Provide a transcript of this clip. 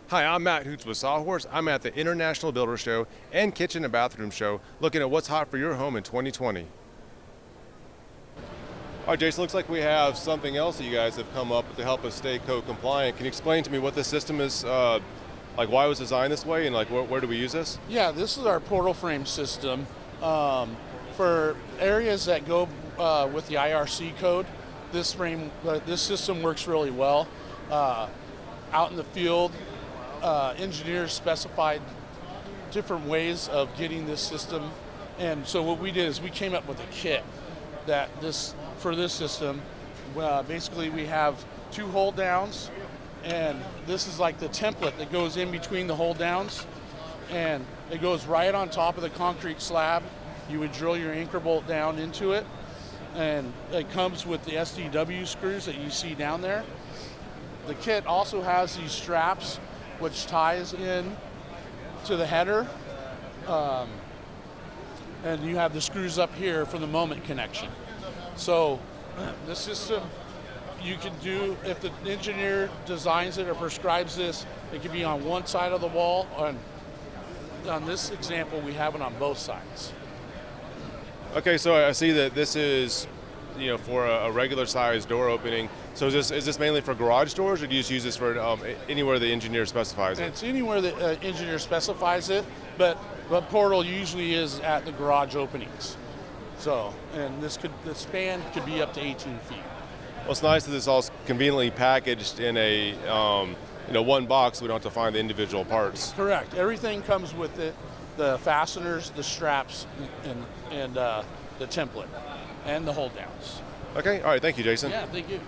Hi, I'm Matt Hoots with Sawhorse. I'm at the International Builder Show and Kitchen and Bathroom Show looking at what's hot for your home in 2020. All right, Jason, looks like we have something else that you guys have come up with to help us stay code compliant. Can you explain to me what this system is, like why it was designed this way and like where do we use this? Yeah, this is our portal frame system for areas that go with the IRC code. This system works really well. Out in the field, engineers specified different ways of getting this system, and so what we did is we came up with a kit for this system. Basically, we have two hold downs, and this is like the template that goes in between the hold downs, and it goes right on top of the concrete slab. You would drill your anchor bolt down into it, and it comes with the SDW screws that you see down there. The kit also has these straps which ties in to the header, and you have the screws up here for the moment connection. So the system you can do, if the engineer designs it or prescribes this, it can be on one side of the wall. On this example, we have it on both sides. Okay, so I see that this is, for a regular size door opening. So is this mainly for garage doors, or do you just use this for anywhere the engineer specifies it? It's anywhere the engineer specifies it, but portal usually is at the garage openings. So, and the span could be up to 18 feet. Well, it's nice that this all conveniently packaged in a one box, so we don't have to find the individual parts. Correct. Everything comes with it: the fasteners, the straps, and the template, and the hold downs. Okay. All right. Thank you, Jason. Yeah. Thank you.